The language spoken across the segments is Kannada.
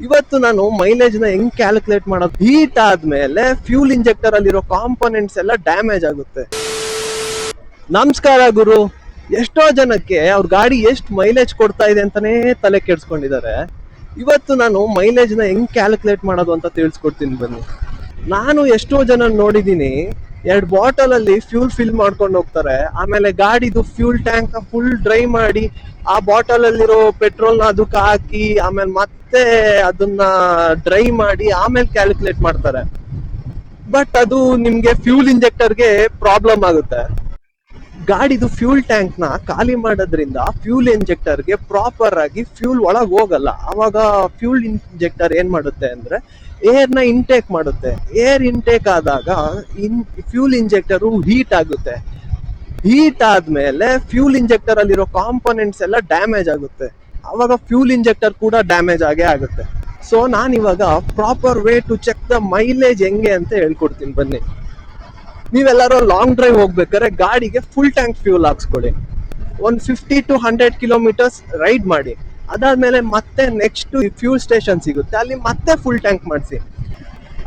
ಇವತ್ತು ನಾನು ಮೈಲೇಜ್ ನ ಹೆಂಗ್ ಕ್ಯಾಲ್ಕುಲೇಟ್ ಮಾಡೋದು, ಹೀಟ್ ಆದ್ಮೇಲೆ ಫ್ಯೂಲ್ ಇಂಜೆಕ್ಟರ್ ಅಲ್ಲಿರೋ ಕಾಂಪೋನೆಂಟ್ಸ್ ಎಲ್ಲ ಡ್ಯಾಮೇಜ್ ಆಗುತ್ತೆ. ನಮಸ್ಕಾರ ಗುರು. ಎಷ್ಟೋ ಜನಕ್ಕೆ ಅವ್ರ ಗಾಡಿ ಎಷ್ಟು ಮೈಲೇಜ್ ಕೊಡ್ತಾ ಇದೆ ಅಂತಾನೆ ತಲೆ ಕೆಡ್ಸ್ಕೊಂಡಿದ್ದಾರೆ. ಇವತ್ತು ನಾನು ಮೈಲೇಜ್ ನ ಹೆಂಗ್ ಕ್ಯಾಲ್ಕುಲೇಟ್ ಮಾಡೋದು ಅಂತ ತಿಳಿಸ್ಕೊಡ್ತೀನಿ ಬನ್ನಿ. ನಾನು ಎಷ್ಟೋ ಜನ ನೋಡಿದೀನಿ, 2 ಬಾಟಲ್ ಅಲ್ಲಿ ಫ್ಯೂಲ್ ಫಿಲ್ ಮಾಡ್ಕೊಂಡು ಹೋಗ್ತಾರೆ. ಆಮೇಲೆ ಗಾಡಿದು ಫ್ಯೂಲ್ ಟ್ಯಾಂಕ್ ಫುಲ್ ಡ್ರೈ ಮಾಡಿ ಆ ಬಾಟಲ್ ಅಲ್ಲಿರೋ ಪೆಟ್ರೋಲ್ ನ ಅದಕ್ಕೆ ಹಾಕಿ ಆಮೇಲೆ ಮತ್ತೆ ಅದನ್ನ ಡ್ರೈ ಮಾಡಿ ಆಮೇಲೆ ಕ್ಯಾಲ್ಕುಲೇಟ್ ಮಾಡ್ತಾರೆ. ಬಟ್ ಅದು ನಿಮ್ಗೆ ಫ್ಯೂಲ್ ಇಂಜೆಕ್ಟರ್ಗೆ ಪ್ರಾಬ್ಲಮ್ ಆಗುತ್ತೆ. ಗಾಡಿದು ಫ್ಯೂಲ್ ಟ್ಯಾಂಕ್ ನ ಖಾಲಿ ಮಾಡೋದ್ರಿಂದ ಫ್ಯೂಲ್ ಇಂಜೆಕ್ಟರ್ಗೆ ಪ್ರಾಪರ್ ಆಗಿ ಫ್ಯೂಲ್ ಒಳಗೆ ಹೋಗಲ್ಲ. ಅವಾಗ ಫ್ಯೂಲ್ ಇಂಜೆಕ್ಟರ್ ಏನ್ ಮಾಡುತ್ತೆ ಅಂದ್ರೆ ಏರ್ ನ ಇಂಟೇಕ್ ಮಾಡುತ್ತೆ. ಏರ್ ಇಂಟೇಕ್ ಆದಾಗ ಫ್ಯೂಲ್ ಇಂಜೆಕ್ಟರ್ ಹೀಟ್ ಆಗುತ್ತೆ. ಹೀಟ್ ಆದ್ಮೇಲೆ ಫ್ಯೂಲ್ ಇಂಜೆಕ್ಟರ್ ಅಲ್ಲಿರೋ ಕಾಂಪೋನೆಂಟ್ಸ್ ಎಲ್ಲ ಡ್ಯಾಮೇಜ್ ಆಗುತ್ತೆ. ಅವಾಗ ಫ್ಯೂಲ್ ಇಂಜೆಕ್ಟರ್ ಕೂಡ ಡ್ಯಾಮೇಜ್ ಆಗೇ ಆಗುತ್ತೆ. ಸೊ ನಾನು ಇವಾಗ proper way to check the mileage ಹೆಂಗೆ ಅಂತ ಹೇಳ್ಕೊಡ್ತೀನಿ ಬನ್ನಿ. ನೀವೆಲ್ಲರೂ ಲಾಂಗ್ ಡ್ರೈವ್ ಹೋಗ್ಬೇಕಾದ್ರೆ ಗಾಡಿಗೆ ಫುಲ್ ಟ್ಯಾಂಕ್ ಫ್ಯೂಲ್ ಹಾಕ್ಸ್ಕೊಳ್ಳಿ. 50 to 100 ಕಿಲೋಮೀಟರ್ಸ್ ರೈಡ್ ಮಾಡಿ. ಅದಾದ್ಮೇಲೆ ಮತ್ತೆ ನೆಕ್ಸ್ಟ್ ಫ್ಯೂಲ್ ಸ್ಟೇಷನ್ ಸಿಗುತ್ತೆ, ಅಲ್ಲಿ ಮತ್ತೆ ಫುಲ್ ಟ್ಯಾಂಕ್ ಮಾಡಿಸಿ.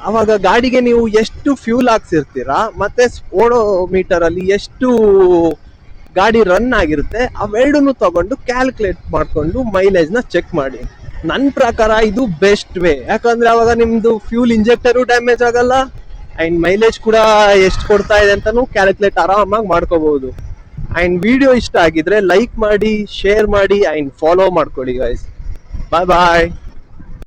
ಅವಾಗ ಗಾಡಿಗೆ ನೀವು ಎಷ್ಟು ಫ್ಯೂಲ್ ಹಾಕ್ಸಿರ್ತೀರಾ ಮತ್ತೆ ಓಡೋ ಮೀಟರ್ ಅಲ್ಲಿ ಎಷ್ಟು ಗಾಡಿ ರನ್ ಆಗಿರುತ್ತೆ ಅವೆರಡನ್ನು ತಗೊಂಡು ಕ್ಯಾಲ್ಕುಲೇಟ್ ಮಾಡ್ಕೊಂಡು ಮೈಲೇಜ್ ನ ಚೆಕ್ ಮಾಡಿ. ನನ್ನ ಪ್ರಕಾರ ಇದು ಬೆಸ್ಟ್ ವೇ. ಯಾಕಂದ್ರೆ ಅವಾಗ ನಿಮ್ದು ಫ್ಯೂಲ್ ಇಂಜೆಕ್ಟರು ಡ್ಯಾಮೇಜ್ ಆಗಲ್ಲ ಅಂಡ್ ಮೈಲೇಜ್ ಕೂಡ ಎಷ್ಟು ಕೊಡ್ತಾ ಇದೆ ಅಂತಾನು ಕ್ಯಾಲ್ಕುಲೇಟ್ ಆರಾಮಾಗಿ ಮಾಡ್ಕೋಬಹುದು. ಅಂಡ್ ವಿಡಿಯೋ ಇಷ್ಟ ಆಗಿದ್ರೆ ಲೈಕ್ ಮಾಡಿ, ಶೇರ್ ಮಾಡಿ ಅಂಡ್ ಫಾಲೋ ಮಾಡ್ಕೊಳ್ಳಿ ಗೈಸ್. ಬಾಯ್ ಬಾಯ್.